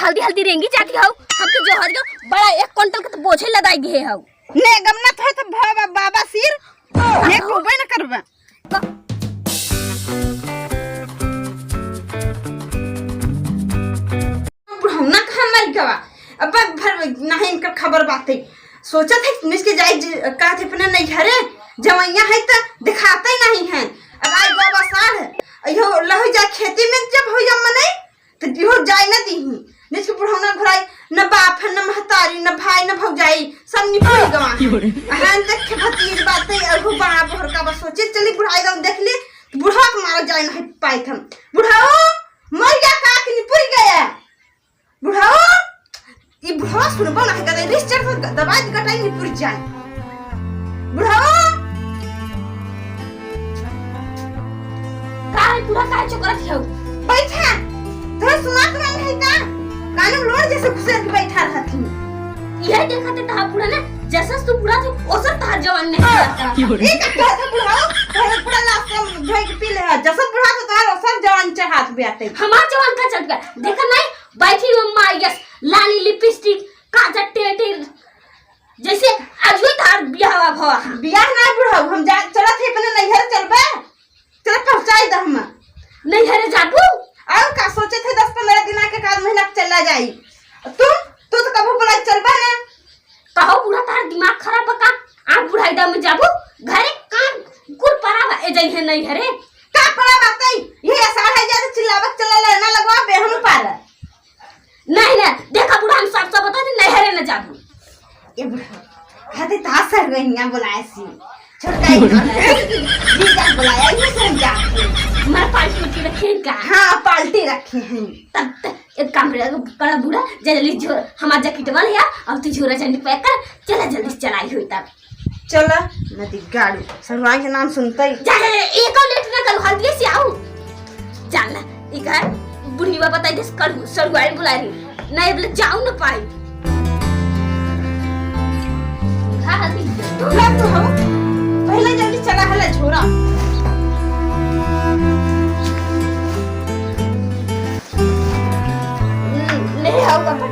हल्दी हल्दी रेंगी जाती हो हमके जोहर जो बड़ा 1 क्विंटल के तो बोझे लदाई गए हो ने गमना तो है तो बाबा सिर ने कोबे न करबा बुढ़ौना कहां मर गवा अब भर नहीं इनका खबर बातें सोचा थे मिस के जाए कहा थे अपने नहीं घरे जवैया है तो दिखाते ही नहीं है अब आई बाबा साढ़ यो लहो जा खेती में जब हो जा मने तो दिहो जाए न दी निस के बुढ़ौना घराई न बाप है न महतारी न भाई न भौजाई सब निकल गवा हां तक के भतीज बातें अब बड़ा भर का बस सोचे चली बुढ़ाई गांव देख ले बुढ़ा के मारा जाए नहीं पाई थम बुढ़ाओ मर गया का कि निपुर गया बुढ़ाओ ये बुढ़ा सुनबो ना कदे रिश्ते दवाई कटाई निपुर जाए बुढ़ाओ पूरा काय चोकरा थे बैठा तो सुना तो नहीं का कान में लोड़ जैसे घुसे के बैठा रहती यही देखते ता पूरा ना जैसा तू पूरा थे ओसर तार जवान ने एक का था बुढ़ाओ पूरा लास्ट धोई के पी ले जैसा बुढ़ा तो तार ओसर जवान चे हाथ में आते हमार जवान का चल गया देखा नहीं बैठी मम्मा यस लाली लिपस्टिक काजल टेटे जैसे आज भी तार बियाह ना बुढ़ाओ हम जा चला थे अपने नैहर चलबे चल पहुंचाई द हम नहीं हरे जाबू और का सोचे थे 10-15 दिन के बाद महीना चला जाई तू तो कबो बुलाई चलबा ना कहो पूरा तार दिमाग खराब का आप बुढ़ाई दा में जाबू घरे काम कुल परा ए जाई है नहीं हरे का परा बात ये साढ़े ज्यादा चिल्लावत चला ना लगवा बेहनु पार नहीं ना देखा बुढ़ा हम सब बता दे नहीं हरे न जाबू ये बुढ़ा हाथे ता सर गइया बुलाए सी छोटाई जीजा बुलाया ये सब जाते मैं पाल्टी रखे का हां पाल्टी रखे हैं तब एक काम करा बूढ़ा जल्दी जो हमार जैकेट वाला है अब तू झोरा जल्दी पैक कर चला जल्दी चलाई होई तब चला नदी गाड़ी सरवाई के नाम सुनते जा एक और लेट ना कर हल्दी से आओ चल इधर बुढ़ी बाबा बताई दे कर सरवाई बुला रही नहीं बोले जाओ ना पाई हां हल्दी तू ला तो हो पहले जल्दी चला हला छोरा नहीं आओ पापा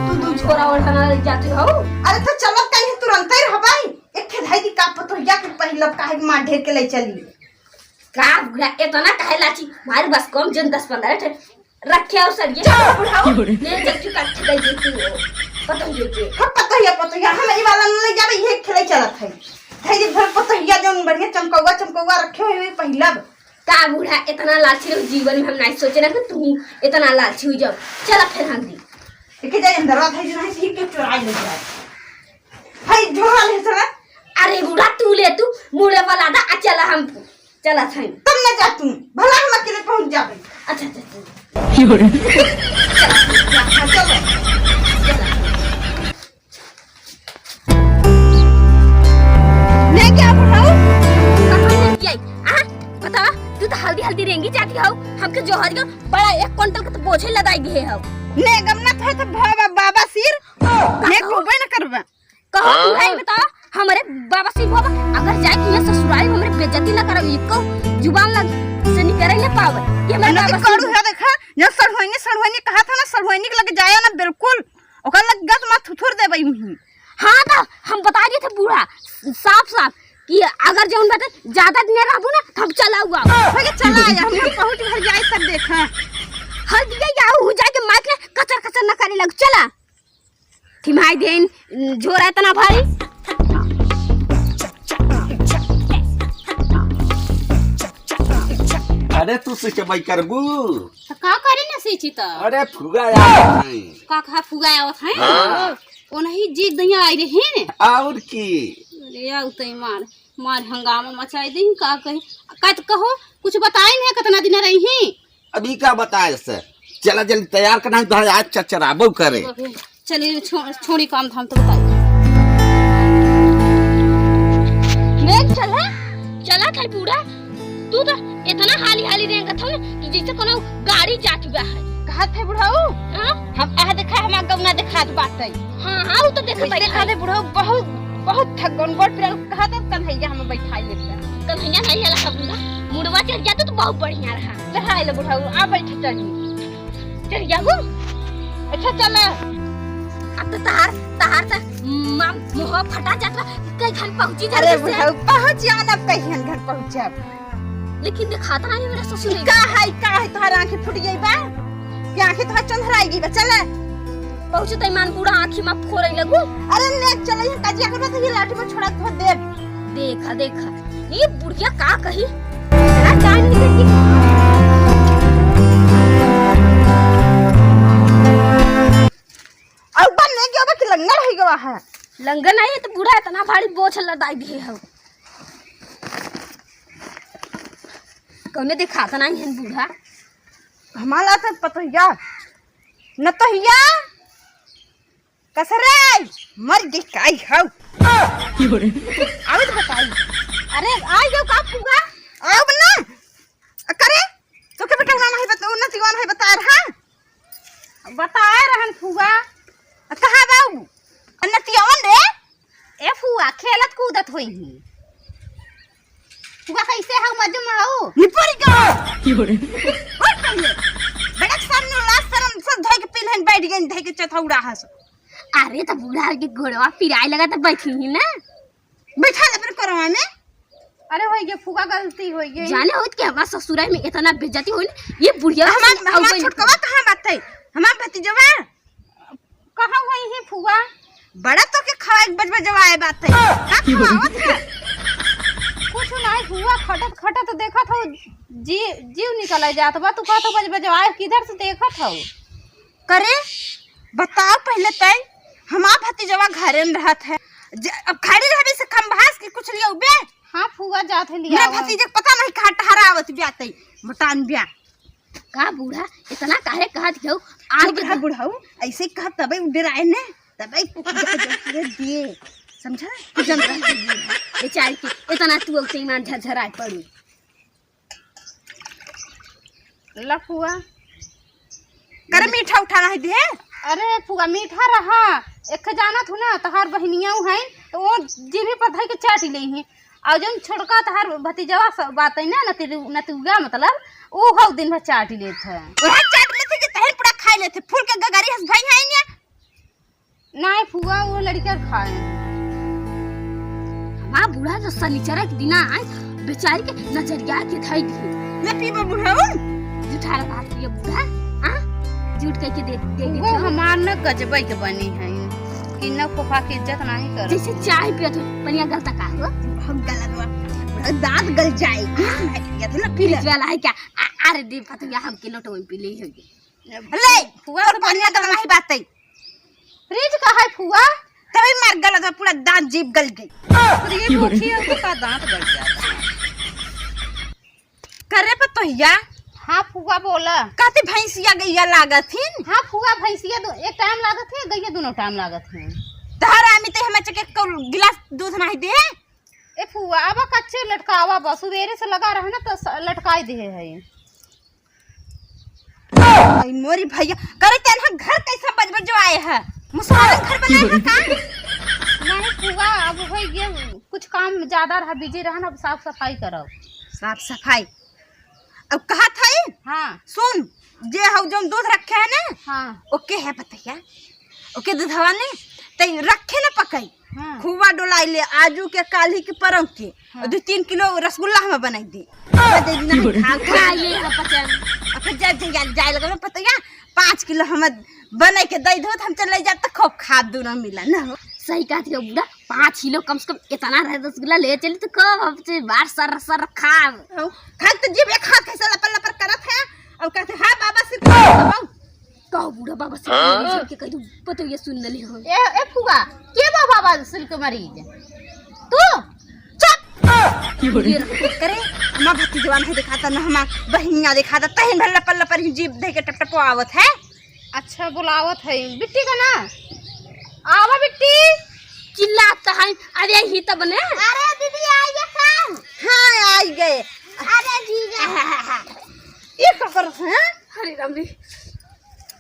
तू दू छोरा और खाना जाती हो अरे तो चलो कहीं तुरंत ही रहबाई एक धाई दी का पतोहिया के पहले काहे मार ढेर के ले चली का बुढ़ा इतना काहे लाची मारे बस कम जन 10-15 थे रखे और सर ये बुढ़ाओ ले जच्चू काट दे देती हो पतोहिया के पतोहिया हम ई वाला ले जाबे ये खेले चलत है धाई दी भर पतोहिया जोन बढ़िया चमकौवा रखे हुए पहला का बुढ़ा इतना लालची रहो जीवन में हम नहीं सोचे ना कि तू इतना लालची हो जाओ चला फिर हम दी देखे जाए अंदर वा धाई नहीं ठीक के चुराई ले जाए हाय झोला ले चला अरे बुढ़ा तू ले तू मुड़े वाला दा चला हम चला थाई तब न जा तू भला हम अकेले पहुंच जाबे अच्छा चलो ले क्या बुढ़ाओ कहां ले आई आ बता तू तो हल्दी हल्दी रेंगी जाती हो हमके जोहर जो बड़ा 1 क्विंटल के तो बोझे लदाई गए हो ने गमना तो है तो बाबा सिर ने कोबे न करबा कहो बुढ़ाई बता हमारे बाबा सिर बाबा अगर जाए कि ससुराल में हमरे बेइज्जती ना करो इको जुबान लग से निकरे न पावे ये मेरा बाबा करू है देखा ये सड़होइनी कहा था ना सड़होइनी के लगे जाया ना बिल्कुल ओकर लग गस मत थुथुर देबई हां ना हम बता दिए थे बूढ़ा साफ कि अगर जौन बात ज्यादा दिन रहबो ना तब चला हुआ होगे चला आया हम पहुंच घर जाए तब देखा हर दिया या हो जाए के माइक ले कचर न करे लग चला थिमाई देन झोरा इतना भारी अरे तू से भाई करबू तो का करे ना सीची त अरे फुगा यार का फुगा आवत है ओनही जी दैया आई रहे ने और की अरे आउ तई मार हंगामा मचाई दे का कही का कहो कुछ बताई नहीं कितना दिन रही अभी का बताए से चला जल्दी तैयार करना तो आज चचराबो करे चलिए छोड़ी काम धाम तो बताइए मैं चला था बूढ़ा तू तो इतना हाली रेंगा था कि जैसे कोनो गाड़ी जा चुका है कहा थे बुढ़ाऊ हां हम आ देखा हम गौना दिखात बात हां वो तो देखा दे बुढ़ाऊ बहुत थकन गोड़ पे कहा था कन्हैया हम बैठाई लेता कन्हैया नहीं हला बूढ़ा मुड़वा चढ़ जाता तो बहुत बढ़िया रहा लहाई ले बुढ़ाऊ आ बैठ चढ़ी चल जाऊ। अच्छा चला। अब तो तहार से मुँह फटा जाता कई घन पहुंची जा। अरे पहुंच जाओ ना कहीं घर पहुंचब। लेकिन दिखाता नहीं मेरा ससुर का है तुम्हारी आंखें फूट गई बा कि आंखें तुम्हारी चंधराई गई बा। चला पहुंचते ईमान पूरा आँखी में फोड़े लगू। अरे ले चल ये कजिया के बात ये लाठी में छोड़ा धो दे। देखा ये बुढ़िया का कही ना जान निकल और बनने के अब कि लंगर है गवा है। लंगर नहीं है तो बूढ़ा इतना भारी बोझ लदाई दिए हो। कौने दिखाता नहीं है बूढ़ा। हमारा तो पतोहिया न तो हिया कसरे मर गई काई हो। आवे तो बताई। अरे आ जाओ का फुगा आओ बना करे तो के बेटा नाम है बता उन्नत जीवन है बता रहा बताए रहन फुगा कहां बाऊ उन्नत जीवन रे ए फुआ खेलत कूदत होई ही फुगा कैसे हो मजे में हो निपरी का और पहले बड़क सामने लास्ट शर्म सब धोई के पिलहन बैठ गई धई के चथौड़ा हस। अरे तो बूढ़ा के घोड़वा पिराए लगा तो बैठी ही ना बैठा ले पर करवा में। अरे होई ये फुगा गलती होई गई जाने होत के हमार ससुराल में इतना बेइज्जती होई ये बुढ़िया हमार छोटकवा कहां बात है हमार भतीजवा कहां होई है फुगा बड़ा तो के खाए बजबजवाए बात है का खावत है कुछ नहीं हुआ खटत देखत हो जीव निकल जात बा तू कहत बजबजवाए किधर से देखत हो करे बताओ पहले तय हमार भतीजवा घरे में रहत है अब खड़ी रहबे से खंभास के कुछ लियो बे। हां फुगा जात है लिया मेरे भतीजे पता नहीं कहां ठहरावत ब्यातई मटान ब्या का बूढ़ा इतना काहे कहत हो आज के बुढ़ाऊ ऐसे कह तबे डराए ने तबे दिए समझा जन बेचारी के इतना तू से ईमान झरझराए पड़ी लफुआ करे मीठा उठाना है दे। अरे फुगा मीठा रहा एक जाना थू ना तहार बहनिया है तो वो जीभी पर के चाटी ले ही और जन छोड़का तहार भतीजवा सब बात है ना नतुगा मतलब वो हो दिन भर चाटी लेत है ओहे चाट लेते कि तहन पूरा खा लेते फूल के गगारी हंस भाई है ना नहीं फुगा वो लड़का खाए हां बूढ़ा जो सनीचरा के दिन आए बेचारी के नजरिया के धाई दी मैं पीबा बुढ़ाऊ जुठारा बात ये बूढ़ा हां झूठ कह के दे वो हमार न गजबई के बनी है कि न कोफा की इज्जत नहीं कर जैसे चाय पियत पनिया गलता का हो हम गलत दांत गल जाएगी या तो ना पी ले वाला है क्या अरे दे पतिया हम के लोटो में पी ले होगी ले फुआ तो पनिया गल नहीं बात है फ्रिज का है फुआ तभी मार गलत पूरा दांत जीभ गल गई ये भूखी है तो का दांत गल गया करे पर तो हिया। हाँ फुआ बोला कहते भैंसिया गैया लागत थीन। हाँ फुआ भैंसिया दो एक टाइम लागत है गैया दोनों टाइम लागत है तहरा में ते हमें चके गिलास दूध नहीं दे ए फुआ अब कच्चे लटकावा बस सुबेरे से लगा रहा ना तो लटकाई दे है आई मोरी भैया करे तेन घर कैसा बजबज जो आए है मुसहरा घर बनाए है का नहीं फुआ अब हो गया कुछ काम ज्यादा रहा बिजी रहा ना साफ सफाई करो साफ सफाई अब कहा था हाँ सुन जे हो जो दूध रखे है ना हाँ ओके है पतैया ओके दूधवा ने तई रखे ना पकई हाँ। खुआ डोलाई ले आजू के काली के परम के हाँ। 2-3 किलो रसगुल्ला हम बनाई दी दे दिन खा ले पचन अब जब जाए लगा पतैया 5 किलो हम बना के दई दो हम चले जा त खूब खा दूना मिला ना सही कहती हो बूढ़ा 5 किलो कम से कम इतना रसगुल्ला ले चली तो कब हमसे बार सर खा तो जीभ एक हाथ कैसे लपर करत है और कहते हां बाबा से कहो बूढ़ा बाबा से के कह दू पतो ये सुन ले हो ए फुगा के बाबा सिल्क मरीज तू चुप करे मां भक्ति जवान है दिखाता ना हम बहनिया दिखाता तहन भर लपर जीभ दे के टपटपो आवत है। अच्छा बुलावत है बिट्टी का ना आवा बिट्टी चिल्लाता है अरे ही तब ने अरे दीदी आइए खाओ हां आई गए अरे जीजा ये ककर है अरे राम रे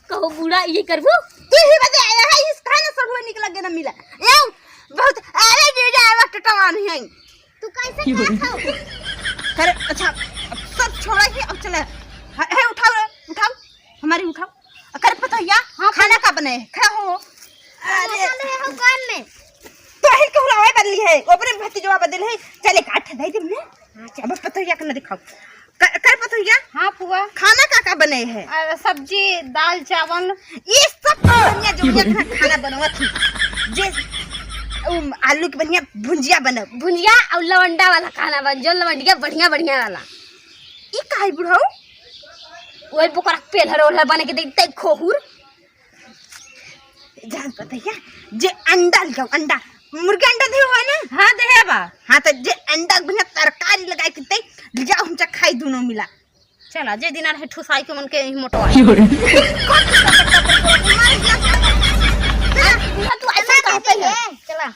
कहो बूढ़ा ये करबो तू ही बता है इस खाने सब निकल गया ना मिला ए बहुत अरे जीजा आवा टटवान है तू कैसे खाओ करे अच्छा सब छोड़ा ही अब चले है उठाओ हमारी उठाओ कर पतोहिया हाँ, खाना का बने खा हो अरे हम काम में तो ही कहलावे बदली है ऊपर भतीजवा बदल है चले काट दे दे ने अब पतोहिया के न दिखाओ कर पतोहिया हाँ फुआ खाना का बने है सब्जी दाल चावल ये सब बढ़िया जो खाना बनवा थी जे आलू की बढ़िया भुंजिया बना भुंजिया और लवंडा वाला खाना बन जो लवंडिया बढ़िया बढ़िया वाला ई काहे बुढ़ाऊ वही पोकरा पेलहर ओलहर बने के देखते खोहुर जान पतोहिया जे अंडा लगाओ अंडा मुर्गा अंडा दे हो ना हाँ दे बा हाँ तो जे अंडा बढ़िया तरकारी लगाए के दे जाओ हम खाई दोनों मिला चला जे दिना है ठुसाई के मन के मोटो तू ऐसा कहते है चला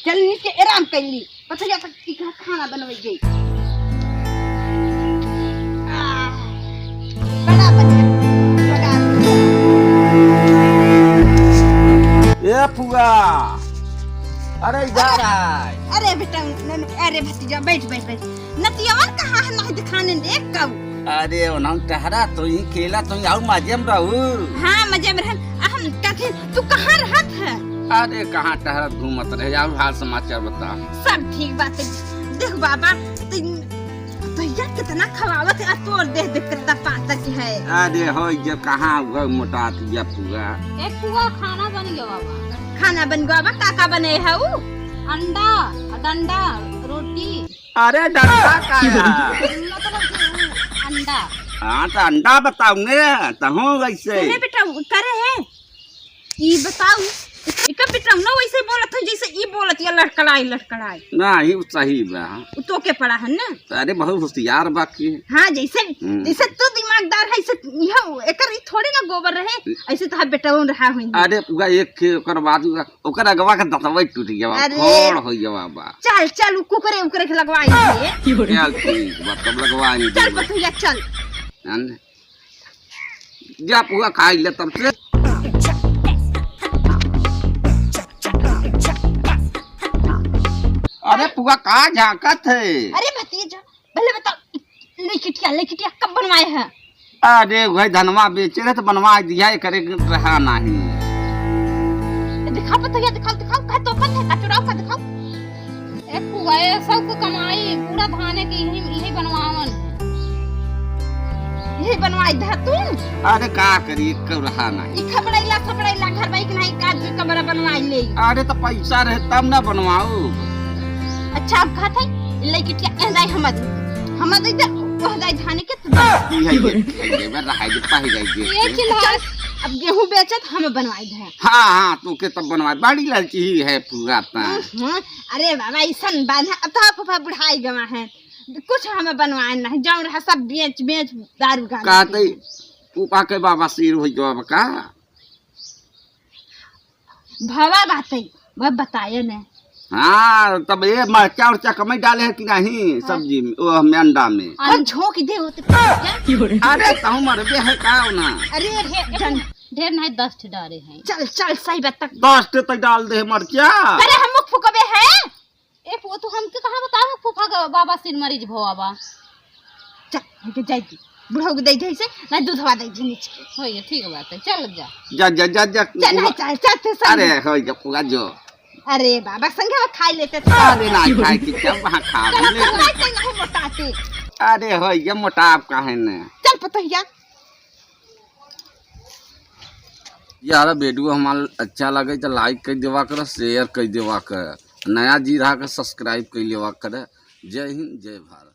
चल नीचे आराम कर ली पतोहिया तक की खाना बनवे गई बड़ा बढ़िया ए फुआ अरे इधर आए अरे बेटा अरे भतीजा बैठ बैठ बैठ नतियावन कहाँ है नहीं दिखाने दे कब अरे ओनाम टहरा तो ही खेला तो ही आउ मजे में रहू हाँ मजे में रहन हम कहते तू कहाँ रहत है अरे कहाँ टहरा घूमत रहे जाओ हाल समाचार बता सब ठीक बात है देख बाबा तो यार कितना खवावत है तोड़ देख देख कितना पातक है अरे हो जब कहाँ हुआ मोटा दिया पूरा एक फुआ खाना बन गया बाबा खाना बन गया बाबा काका बने है वो अंडा डंडा रोटी अरे डंडा का मतलब अंडा हाँ तो अंडा बताऊंगे तो हूँ वैसे अरे बेटा करे है ये बताओ इका बेटा ना वैसे बोलत है जैसे ई बोलत या लड़कड़ाई नहीं सही बा तो के पड़ा है ना अरे बहुत होशियार बाकी हाँ जैसे जैसे तू दिमागदार है ऐसे यह एकर ई थोड़ी ना गोबर रहे ऐसे तो बेटा रहा हुई अरे पूरा एक के ओकर बाद ओकर अगवा के दतवे टूट गया फोड़ हो गया बा चल चल कुकरे उकरे के लगवाई है चल ठीक बा तब लगवाई चल बतैया चल जा पूरा खाई ले तब से अरे पुआ कहाँ झाँकत है अरे भतीजा पहले बताओ लेकिटिया कब बनवाए हैं अरे भाई धनवा बेचे रहे तो बनवा दिया करे रहा नहीं दिखाओ भतीजा दिखाओ कहा तो अपन है का चुराव का दिखाओ एक फुआ ये सब को कमाई पूरा धाने की यही बनवावन यही बनवाई धा तू अरे का करी कर रहा नहीं ई खबड़ैला घर भाई के नहीं काज कमरा बनवाई ले अरे तो पैसा रहे तब ना बनवाओ अच्छा अब कहत है लेकिटिया एंदाई हम दे दे वह दाई धाने के ये बार रहा है पाही ये जाए खिलास अब गेहूं बेचत हम बनवाई धा हाँ तू के तब बनवा बड़ी लड़की ही है पूरा अरे बाबा ऐसन बात है अब तो फफा बुढ़ाई गवा है कुछ हमें बनवाए नहीं जाऊं रहा सब बेच दारू का कहते ऊपा के बाबा सिर हो गया का भवा बात है वह बताए ने हाँ तब ये मरचा उर्चा कमाई डाले है कि नहीं सब्जी में वो हमें अंडा में अब झोंक दे होते क्या अरे तहु मरबे है का ना अरे ढेर नहीं 10 डाले हैं चल सही बात तक 10 तक डाल दे मरचा अरे हम मुख फुकबे है ए वो तो हमके कहां बताओ फूफा का बाबा सिर मरीज भोआबा चल हमके जाई बुढ़ऊ के दे दे से ना दूधवा दे दे नीचे होय ठीक बात है चल जा चल अरे हो जा पूरा जो अरे बाबा संगे में खाई लेते थे अरे ना खाई कि क्या वहां खा ले मोटाते अरे हो ये मोटा आप का है ना चल पतैया यार वीडियो हमारा अच्छा लगे तो लाइक कर देवा कर शेयर कर देवा कर नया जी रहा कर सब्सक्राइब कर लेवा कर जय हिंद जय भारत।